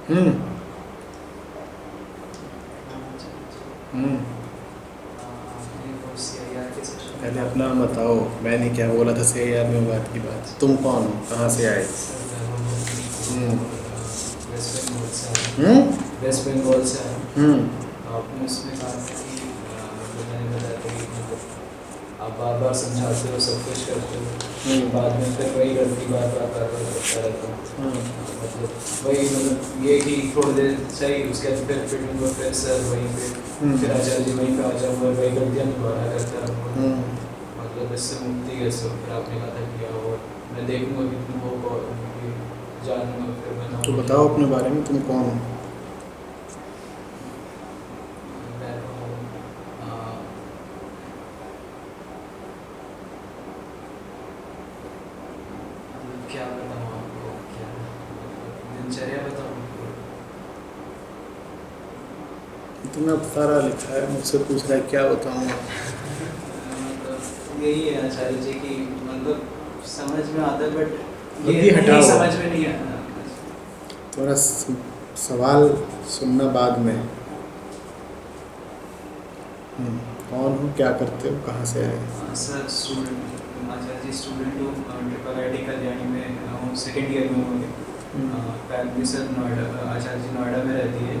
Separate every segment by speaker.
Speaker 1: हम्म हम्म पहले अपना नाम बताओ। मैंने क्या बोला था CIR में बात की बात। तुम कौन हो, कहाँ से आए? हम्म
Speaker 2: वेस्ट बंगाल से आया।
Speaker 1: हम्म
Speaker 2: वेस्ट बंगाल से आया।
Speaker 1: हम्म
Speaker 2: आपने उसमें कहा था कि मैंने बताया था कि मतलब आप बार बार समझाते हो, सब कुछ करते हो, बाद में फिर वही गलती बार बार करता रहता हूँ। मतलब वही मतलब ये कि थोड़ी देर सही, उसके बाद फिर फिटूंगा, फिर सर वहीं पे, फिर आचार्य जी वहीं पे आ जाऊँगा, वही गलतियाँ दोबारा करता रहूँगा। मतलब इससे मुक्ति कैसे हो? फिर आपने कहा था कि और मैं देखूँगा कि तुम हो जानूँगा, फिर
Speaker 1: तो
Speaker 2: बताऊँगा।
Speaker 1: बताओ अपने बारे में, तुम कौन हो?
Speaker 2: मैं हूँ मतलब क्या बताऊँ आपको, क्या मतलब दिनचर्या बताऊँ आपको?
Speaker 1: तुमने सारा लिखा है, मुझसे पूछ रहा है क्या बताऊँ?
Speaker 2: मतलब यही है आचार्य जी की, मतलब समझ में आता है बट ये
Speaker 1: अभी
Speaker 2: नहीं,
Speaker 1: हटाओ।
Speaker 2: समझ में नहीं आता।
Speaker 1: तुम्हारा सवाल सुनना बाद में। कौन हो, क्या करते हो, कहाँ से आए?
Speaker 2: सर स्टूडेंट, आचार्य जी स्टूडेंट हूँ, IIT कल्याणी में हूँ, सेकेंड ईयर में हूँ। फैमिली सर नोएडा, आचार्य जी नोएडा में रहती है,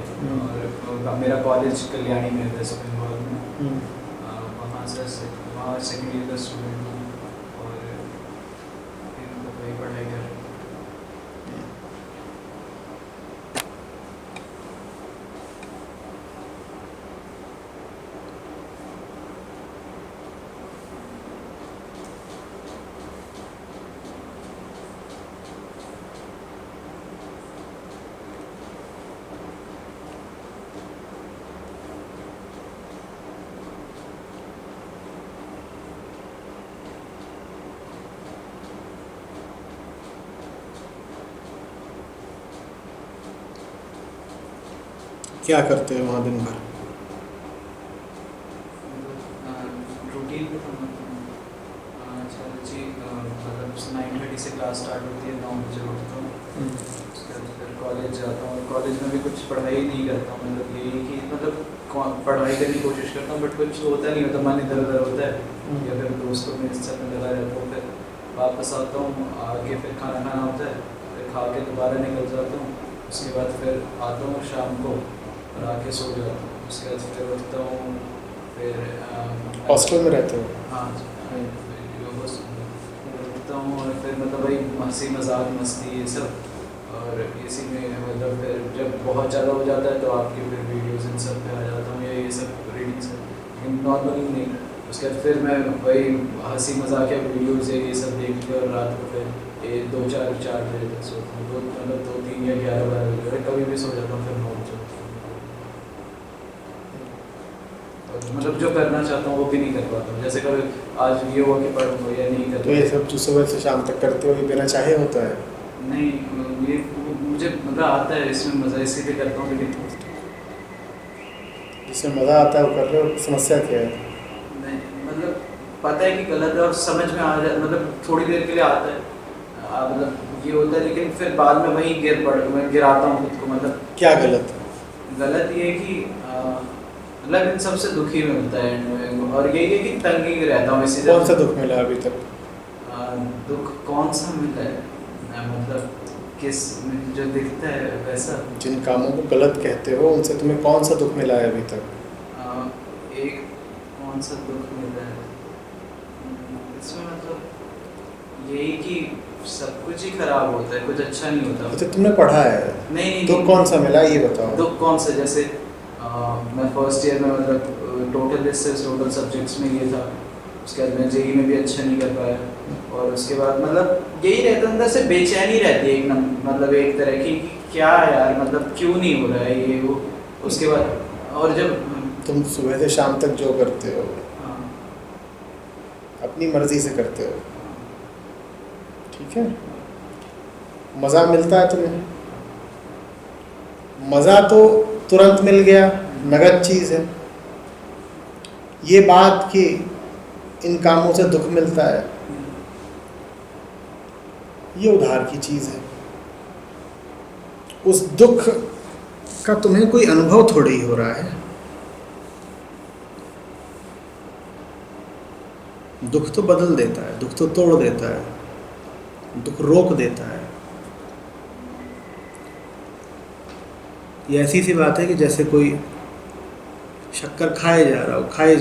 Speaker 2: और मेरा कॉलेज कल्याणी में है, वेस्ट बंगाल में। वहाँ से वहाँ सेकेंड ईयर का स्टूडेंट हूँ, और फिर मतलब वही पढ़ाई कर रहा हूँ।
Speaker 1: क्या करते हो वहाँ दिन भर?
Speaker 2: रूटीन पे आचार्य जी मतलब 9:30 से क्लास स्टार्ट होती है, 9 बजे उठता हूँ, उसके बाद फिर कॉलेज जाता हूँ। कॉलेज में भी कुछ पढ़ाई नहीं करता हूँ, मतलब यही कि मतलब पढ़ाई करने की कोशिश करता हूँ, बट कुछ होता नहीं होता, मन इधर उधर होता है, या फिर दोस्तों में सब में लगा रहता हूँ। फिर वापस आता हूँ, आके फिर खाना खाना होता है, फिर खा के दोबारा निकल जाता हूँ। उसके बाद फिर आता हूँ शाम को और आके सो जाता हूँ। उसके बाद फिर उठता हूँ, फिर
Speaker 1: हॉस्टल में रहते हो?
Speaker 2: हाँ उठता हूँ, और फिर मतलब वही हंसी मजाक मस्ती ये सब, और इसी में मतलब फिर जब बहुत ज़्यादा हो जाता है तो आपकी फिर वीडियोज़ इन सब पे आ जाता हूँ, या ये सब रीडिंग से, लेकिन नॉर्मली नहीं। उसके बाद फिर मैं वही हंसी मजाक या वीडियोज़ ये सब देख के, और रात को फिर 2 4 बजे तक सोता हूँ, मतलब 2 3 या 11 12 बजे, कभी भी सो जाता हूँ, फिर 9 बजे उठता हूँ। मतलब जो करना चाहता हूँ वो भी नहीं कर पाता हूँ, जैसे कभी आज ये हुआ कि पढ़ूंगा या नहीं कर
Speaker 1: तो ये
Speaker 2: पाता।
Speaker 1: सब जो सुबह से शाम तक करते हो, ये बिना चाहे होता है?
Speaker 2: नहीं, ये मुझे मज़ा आता है इसमें, मज़ा इसीलिए करता हूँ, लेकिन
Speaker 1: जिसमें मज़ा आता है वो कर रहे हो, समस्या क्या है?
Speaker 2: नहीं मतलब पता है कि गलत है, और समझ में आ जाए, मतलब थोड़ी देर के लिए आता है, मतलब ये होता है, लेकिन फिर बाद में वही मैं गिराता हूँ खुद को। मतलब
Speaker 1: क्या गलत है?
Speaker 2: गलत ये है कि मतलब इन सबसे दुखी मिलता है end में, और यही है कि तंगी रहता हूँ इसी
Speaker 1: कौन सा दुख मिला अभी तक?
Speaker 2: दुख कौन सा मिला है, मतलब किस जो दिखता है वैसा।
Speaker 1: जिन कामों को गलत कहते हो उनसे तुम्हें कौन सा दुख मिला है अभी तक?
Speaker 2: एक कौन सा दुख मिला है इसमें, मतलब यही कि सब कुछ ही खराब होता है, कुछ अच्छा नहीं होता।
Speaker 1: अच्छा, तुमने पढ़ा है?
Speaker 2: नहीं
Speaker 1: दुख कौन सा मिला ये बताओ।
Speaker 2: दुख कौन सा, जैसे मैं फर्स्ट ईयर में मतलब टोटल सब्जेक्ट्स में ये था, उसके बाद मैं जेई में भी अच्छा नहीं कर पाया, और उसके बाद मतलब यही रहता अंदर से, बेचैनी रहती है एक मतलब एक तरह की कि क्या यार, मतलब क्यों नहीं हो रहा है ये वो। उसके बाद और जब
Speaker 1: तुम सुबह से शाम तक जो करते हो
Speaker 2: हाँ,
Speaker 1: अपनी मर्जी से करते हो, ठीक है? मज़ा मिलता है तुम्हें? मज़ा तो तुरंत मिल गया, नगद चीज़ है। ये बात कि इन कामों से दुख मिलता है, ये उधार की चीज़ है। उस दुख इसका तुम्हें कोई अनुभव थोड़ी ही हो रहा है। दुख तो बदल देता है, दुख तो तोड़ देता है, दुख रोक देता है। ये ऐसी सी बात है कि जैसे कोई शक्कर खाए जा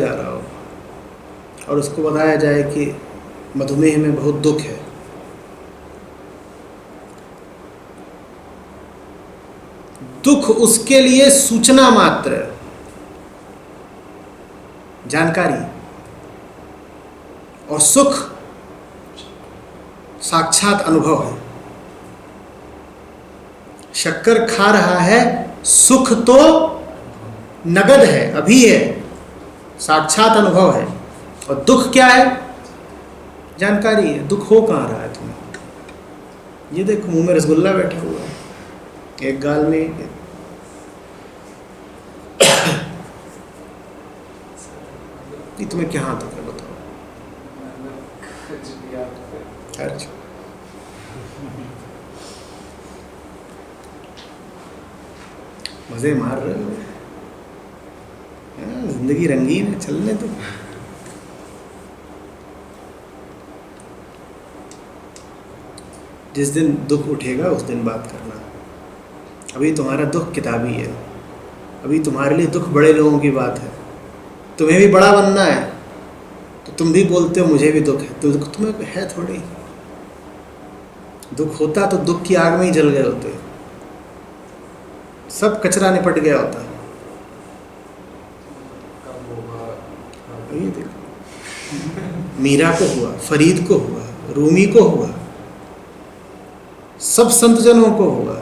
Speaker 1: रहा हो और उसको बताया जाए कि मधुमेह में बहुत दुख है। दुख उसके लिए सूचना मात्र, जानकारी, और सुख साक्षात अनुभव है। शक्कर खा रहा है, सुख तो नगद है, अभी है, साक्षात अनुभव है। और दुख क्या है? जानकारी है। दुख हो कहाँ रहा है तुम्हें? ये देखो, मुंह में रसगुल्ला बैठा हुआ है, एक गाल में ये तुम्हें क्या हाथ है बताओ? अच्छा, मजे मार रहे हो, जिंदगी रंगीन है, चलने दो। जिस दिन दुख उठेगा उस दिन बात करना। अभी तुम्हारा दुख किताबी है, अभी तुम्हारे लिए दुख बड़े लोगों की बात है। तुम्हें भी बड़ा बनना है तो तुम भी बोलते हो मुझे भी दुख है, तो दुख तुम्हें है थोड़ी। दुख होता तो दुख की आग में ही जल गए होते, सब कचरा निपट गया होता। ये देखो, मीरा को हुआ, फरीद को हुआ, रूमी को हुआ, सब संत जनों को हुआ,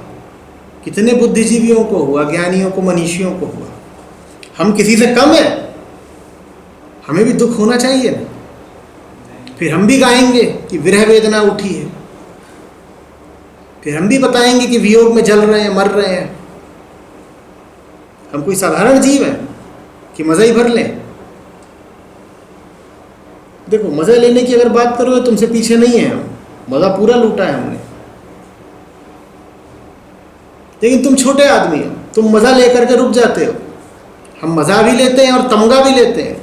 Speaker 1: कितने बुद्धिजीवियों को हुआ, ज्ञानियों को, मनीषियों को हुआ। हम किसी से कम है? हमें भी दुख होना चाहिए ना। फिर हम भी गाएंगे कि विरह वेदना उठी है, फिर हम भी बताएंगे कि वियोग में जल रहे हैं, मर रहे हैं। हम कोई साधारण जीव हैं कि मजा ही भर लें? देखो, मजा लेने की अगर बात करो तो तुमसे पीछे नहीं है हम, मजा पूरा लूटा है हमने। लेकिन तुम छोटे आदमी हो, तुम मजा लेकर के रुक जाते हो। हम मजा भी लेते हैं और तमगा भी लेते हैं।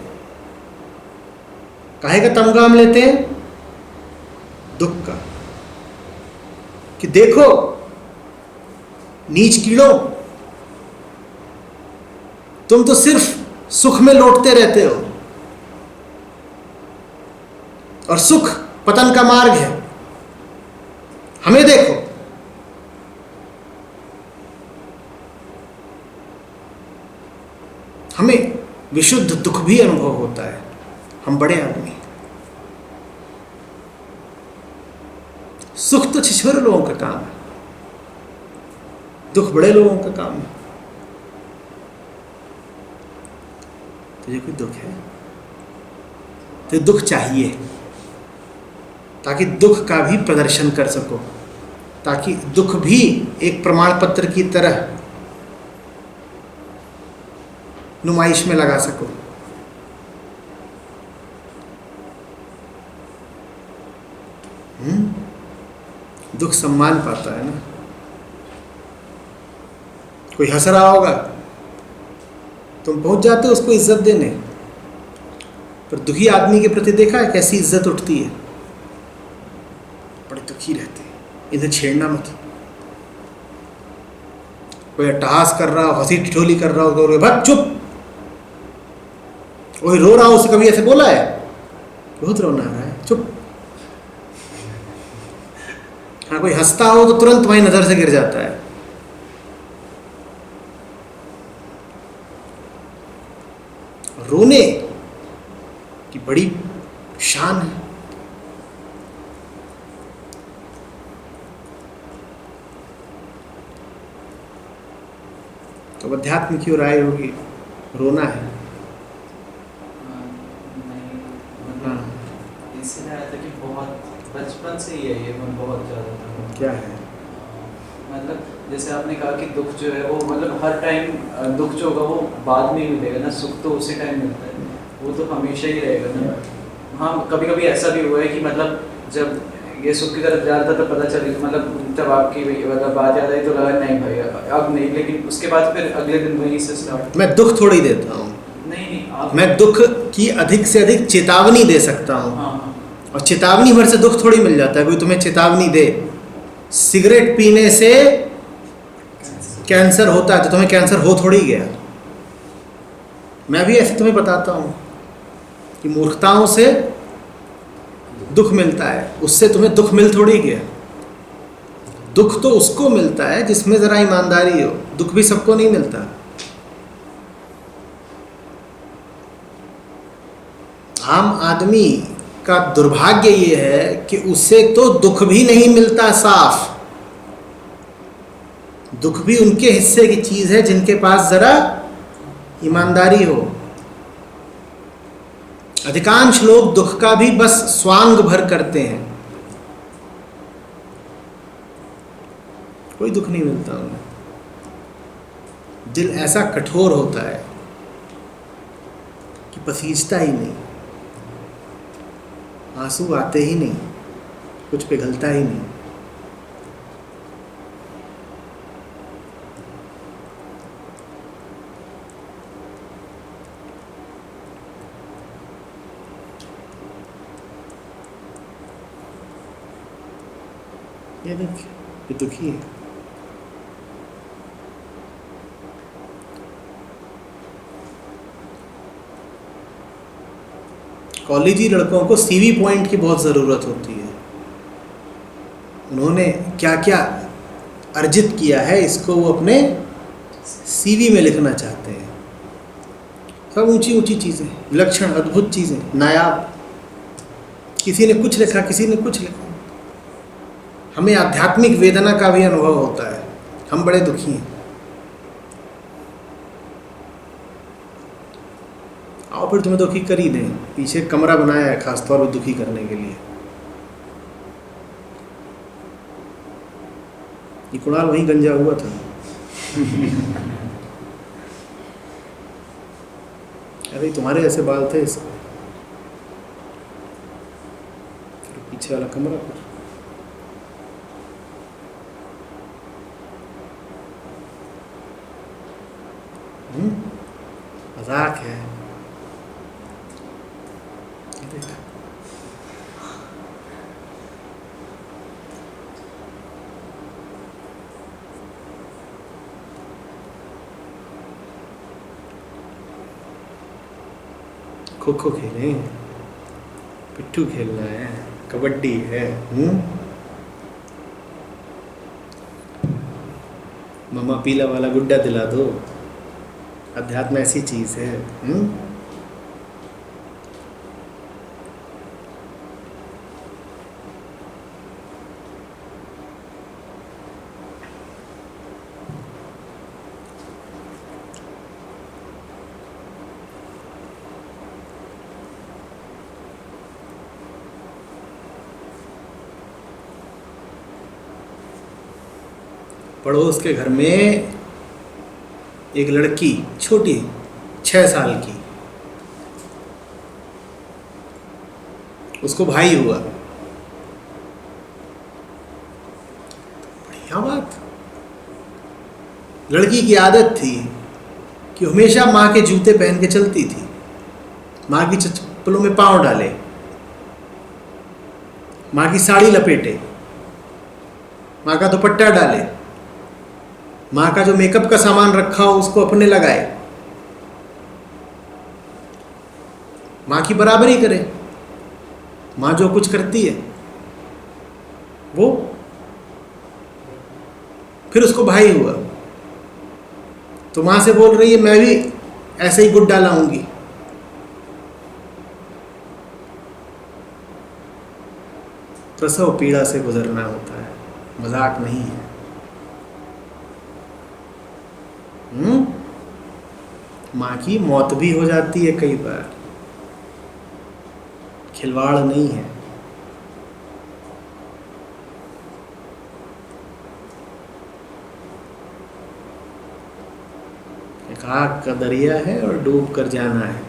Speaker 1: काहे का तमगा हम लेते हैं? दुख का, कि देखो नीच कीड़ों, तुम तो सिर्फ सुख में लौटते रहते हो, और सुख पतन का मार्ग है। हमें देखो, हमें विशुद्ध दुख भी अनुभव होता है। हम बड़े आदमी, सुख तो छिछोरे लोगों का काम है, दुख बड़े लोगों का काम है। तुझे कोई दुख है तो दुख चाहिए, ताकि दुख का भी प्रदर्शन कर सको, ताकि दुख भी एक प्रमाण पत्र की तरह नुमाइश में लगा सको। दुख सम्मान पाता है ना। कोई हंस रहा होगा, तुम पहुंच जाते हो उसको इज्जत देने, पर दुखी आदमी के प्रति देखा है कैसी इज्जत उठती है? बड़े दुखी रहते हैं, इन्हें छेड़ना मत। कोई अट्टहास कर रहा हो, हंसी ठिठोली कर रहा हो, भाग चुप। वही रो रहा हो, उसे कभी ऐसे बोला है? बहुत रोना आ रहा है, चुप। हाँ, कोई हंसता हो तो तुरंत तुम्हारी नजर से गिर जाता है। रोने की बड़ी शान है। तो अध्यात्म की ओर आए होगी, रोना है।
Speaker 2: इसलिए आया था कि बहुत बचपन से ही है ये, मैं बहुत ज़्यादा था।
Speaker 1: क्या है?
Speaker 2: मतलब जैसे आपने कहा कि दुख जो है वो मतलब हर टाइम दुख जो होगा वो बाद में ही मिलेगा ना, सुख तो उसी टाइम मिलता है, वो तो हमेशा ही रहेगा ना। हाँ, कभी कभी ऐसा भी हुआ है कि मतलब जब ये सुख की तरफ जा रहा था तो पता चली, मतलब जब आपकी मतलब बात याद आई तो लगा नहीं भाई अब नहीं, लेकिन उसके बाद फिर अगले दिन वहीं से स्टार्ट।
Speaker 1: मैं दुख थोड़ी देता हूँ,
Speaker 2: नहीं आप,
Speaker 1: मैं दुख की अधिक से अधिक चेतावनी दे सकता हूँ।
Speaker 2: हाँ हाँ
Speaker 1: और चेतावनी भर से दुख थोड़ी मिल जाता है। कोई तुम्हें चेतावनी दे सिगरेट पीने से कैंसर होता है तो तुम्हें कैंसर हो थोड़ी गया। मैं भी ऐसे तुम्हें बताता हूँ कि मूर्खताओं से दुख मिलता है, उससे तुम्हें दुख मिल थोड़ी गया। दुख तो उसको मिलता है जिसमें ज़रा ईमानदारी हो, दुख भी सबको नहीं मिलता। आम आदमी का दुर्भाग्य ये है कि उसे तो दुख भी नहीं मिलता साफ। दुख भी उनके हिस्से की चीज़ है जिनके पास ज़रा ईमानदारी हो। अधिकांश लोग दुख का भी बस स्वांग भर करते हैं, कोई दुख नहीं मिलता उन्हें। दिल ऐसा कठोर होता है कि पसीजता ही नहीं, आंसू आते ही नहीं, कुछ पिघलता ही नहीं। ये देखिए, ये दुखी है। कॉलेजी लड़कों को सीवी पॉइंट की बहुत ज़रूरत होती है। उन्होंने क्या क्या अर्जित किया है इसको वो अपने सीवी में लिखना चाहते हैं। सब ऊंची ऊंची चीज़ें, विलक्षण अद्भुत चीज़ें, नायाब। किसी ने कुछ लिखा, किसी ने कुछ लिखा। हमें आध्यात्मिक वेदना का भी अनुभव होता है, हम बड़े दुखी हैं। आओ फिर तुम्हें दुखी कर ही दें। पीछे कमरा बनाया है खासतौर पर दुखी करने के लिए। ये कुणाल वहीं गंजा हुआ था। अरे तुम्हारे ऐसे बाल थे इसके। फिर पीछे वाला कमरा पर मजाक है। खो खो खेलें, पिट्ठू खेलना है, कबड्डी है। मम्मा पीला वाला गुड्डा दिला दो। अध्यात्म ऐसी चीज है। पड़ोस के घर में एक लड़की छोटी 6 साल की, उसको भाई हुआ। बढ़िया बात। लड़की की आदत थी कि हमेशा माँ के जूते पहन के चलती थी, माँ की चप्पलों में पाँव डाले, माँ की साड़ी लपेटे, माँ का दुपट्टा डाले, माँ का जो मेकअप का सामान रखा हो उसको अपने लगाए, माँ की बराबरी करे। माँ जो कुछ करती है वो, फिर उसको भाई हुआ तो माँ से बोल रही है मैं भी ऐसे ही गुड्डा लाऊंगी। प्रसव पीड़ा से गुजरना होता है, मजाक नहीं है। माँ की मौत भी हो जाती है कई बार, खिलवाड़ नहीं है। एक आग का दरिया है और डूब कर जाना है।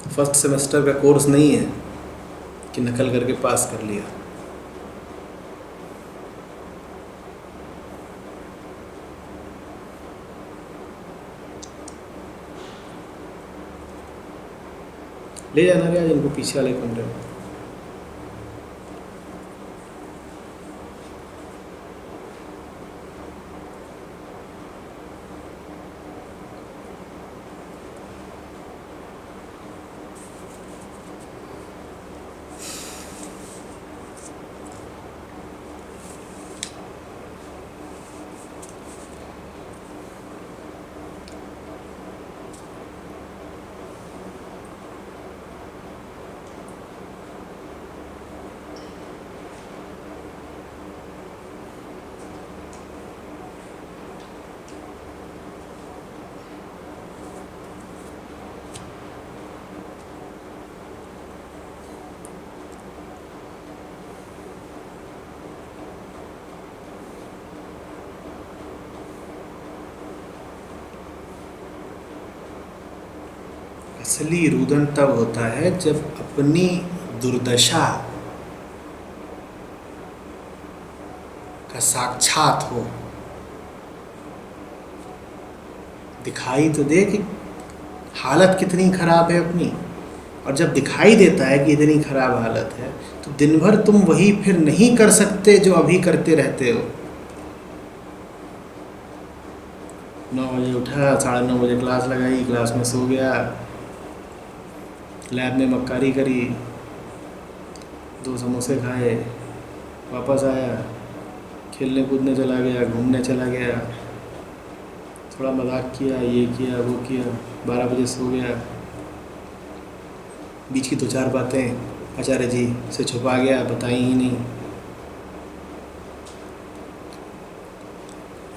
Speaker 1: फर्स्ट सेमेस्टर का कोर्स नहीं है कि नकल करके पास कर लिया। ले जाना रे आज इनको पीछे वाले कमरे में। असली रुदन तब होता है जब अपनी दुर्दशा का साक्षात हो, दिखाई तो दे कि हालत कितनी खराब है अपनी, और जब दिखाई देता है कि इतनी खराब हालत है तो दिन भर तुम वही फिर नहीं कर सकते जो अभी करते रहते हो। 9 बजे उठा, 9:30 बजे क्लास लगाई, क्लास में सो गया, लैब में मक्कारी करी, 2 समोसे खाए, वापस आया, खेलने कूदने चला गया, घूमने चला गया, थोड़ा मजाक किया, ये किया वो किया, 12 बजे सो गया, बीच की 2-4 बातें आचार्य जी से छुपा गया, बताई ही नहीं।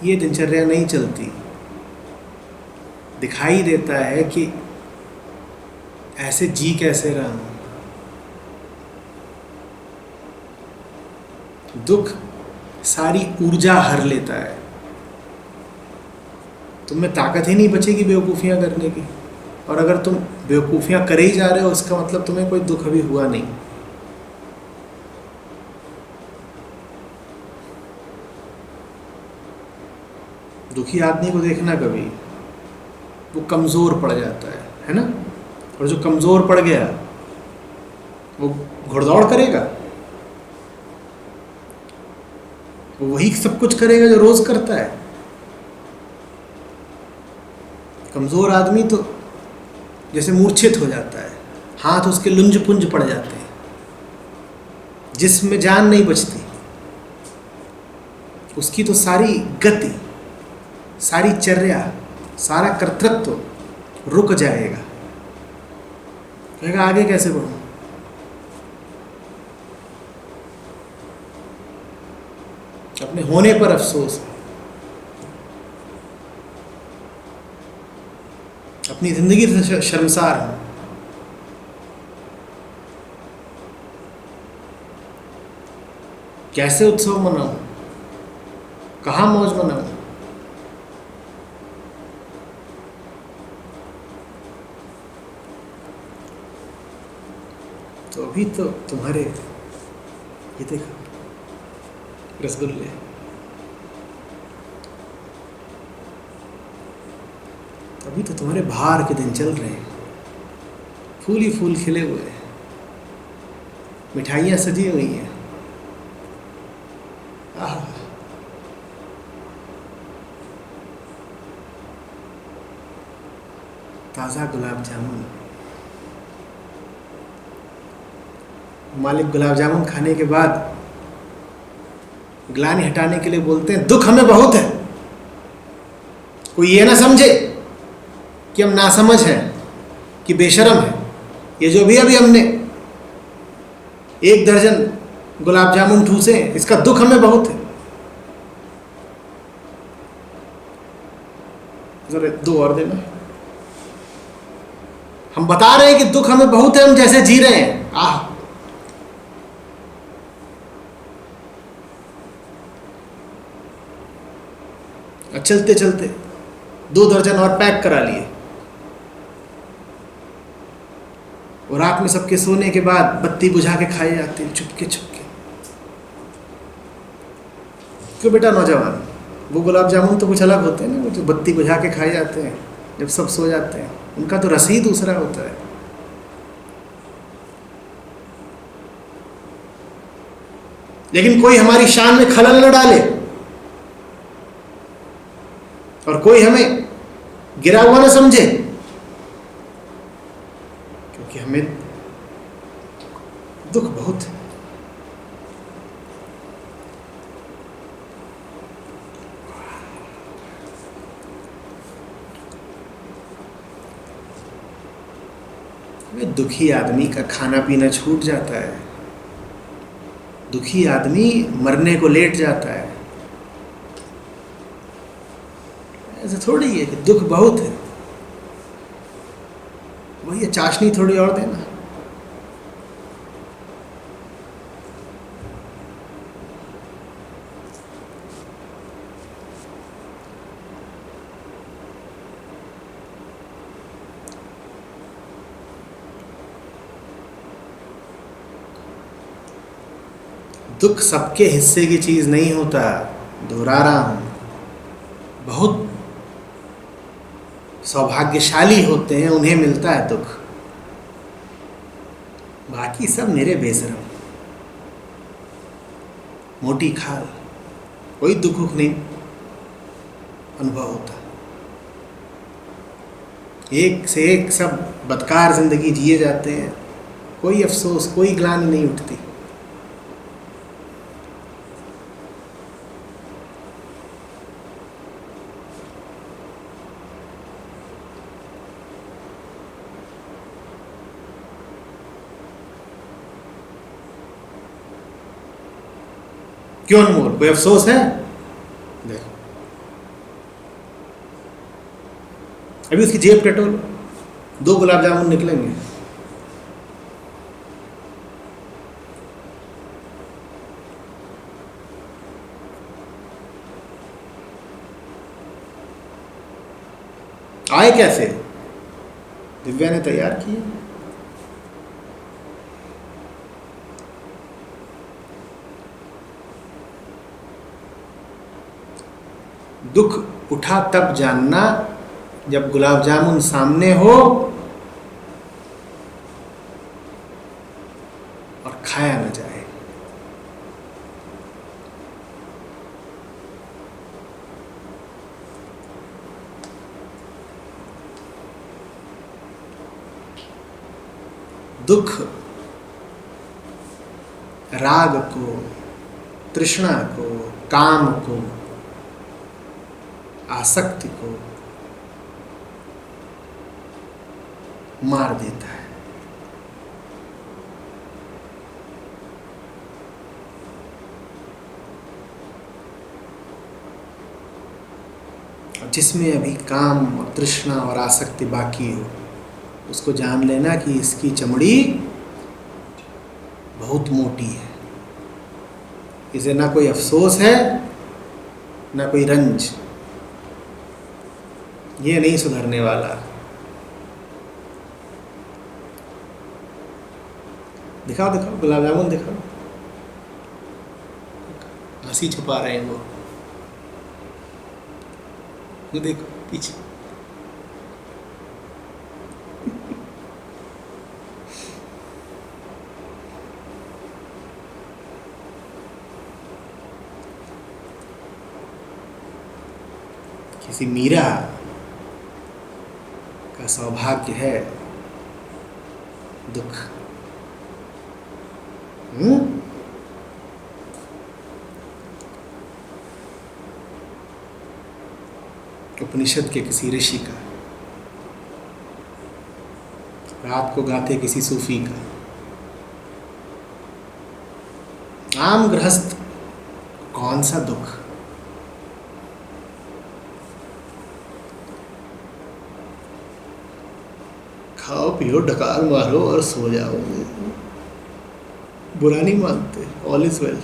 Speaker 1: ये दिनचर्या नहीं चलती। दिखाई देता है कि ऐसे जी कैसे रहा हूं। दुख सारी ऊर्जा हर लेता है, तुम में ताकत ही नहीं बचेगी बेवकूफ़ियाँ करने की। और अगर तुम बेवकूफ़ियाँ करे ही जा रहे हो इसका मतलब तुम्हें कोई दुख अभी हुआ नहीं। दुखी आदमी को देखना कभी, वो कमज़ोर पड़ जाता है ना। और जो कमज़ोर पड़ गया वो घुड़दौड़ करेगा, वो वही सब कुछ करेगा जो रोज़ करता है। कमज़ोर आदमी तो जैसे मूर्छित हो जाता है, हाथ उसके लुंज पुंज पड़ जाते हैं, जिस्म में जान नहीं बचती, उसकी तो सारी गति, सारी चर्या, सारा कर्तृत्व रुक जाएगा। कहेगा आगे कैसे बढ़ूं। अपने होने पर अफसोस, अपनी जिंदगी से शर्मसार हूं। कैसे उत्सव मनाऊं, कहाँ मौज मनाऊं। तो अभी तो तुम्हारे ये देखो रसगुल्ले, अभी तो तुम्हारे बाहर के दिन चल रहे हैं, फूल ही फूल खिले हुए हैं, मिठाइयाँ सजी हुई हैं। आह, ताज़ा गुलाब जामुन। मालिक गुलाब जामुन खाने के बाद ग्लानि हटाने के लिए बोलते हैं दुख हमें बहुत है। कोई ये ना समझे कि हम नासमझ हैं, कि बेशरम है। ये जो भी अभी हमने 1 दर्जन गुलाब जामुन ठूसे, इसका दुख हमें बहुत है। जरा 2 और देना। हम बता रहे हैं कि दुख हमें बहुत है, हम जैसे जी रहे हैं। आह, चलते चलते 2 दर्जन और पैक करा लिए, और रात में सबके सोने के बाद बत्ती बुझा के खाए जाते हैं चुपके चुपके। क्यों बेटा नौजवान, वो गुलाब जामुन तो कुछ अलग होते हैं ना, वो जो बत्ती बुझा के खाए जाते हैं जब सब सो जाते हैं, उनका तो रस ही दूसरा होता है। लेकिन कोई हमारी शान में खलल न डाले और कोई हमें गिरा हुआ न समझे, क्योंकि हमें दुख बहुत है। दुखी आदमी का खाना पीना छूट जाता है, दुखी आदमी मरने को लेट जाता है। ऐसा थोड़ी है कि दुख बहुत है, वही चाशनी थोड़ी और देना। दुख सबके हिस्से की चीज नहीं होता, दोहरा रहा हूं। बहुत सौभाग्यशाली होते हैं, उन्हें मिलता है दुख, बाकी सब मेरे बेशरम, मोटी खाल, कोई दुख नहीं अनुभव होता। एक से एक सब बदकार जिंदगी जिए जाते हैं, कोई अफसोस, कोई ग्लानि नहीं उठती। क्यों अनमोल, कोई अफसोस है? देखो अभी उसकी जेब टटोलो, 2 गुलाब जामुन निकलेंगे। आए कैसे? दिव्या ने तैयार किए। दुख उठा तब जानना जब गुलाब जामुन सामने हो और खाया न जाए। दुख राग को, तृष्णा को, काम को, आसक्ति को मार देता है। जिसमें अभी काम और तृष्णा और आसक्ति बाकी हो, उसको जान लेना कि इसकी चमड़ी बहुत मोटी है, इसे ना कोई अफसोस है ना कोई रंज, ये नहीं सुधरने वाला। दिखाओ दिखाओ गुलाब जामुन दिखाओ, हंसी छुपा रहे हैं वो देखो पीछे। किसी मीरा का सौभाग्य है दुख। उपनिषद के किसी ऋषि का, रात को गाते किसी सूफी का, आम गृहस्थ कौन सा दुख। खाओ पियो डकार मारो और सो जाओ, बुरा नहीं मानते, ऑल इज वेल।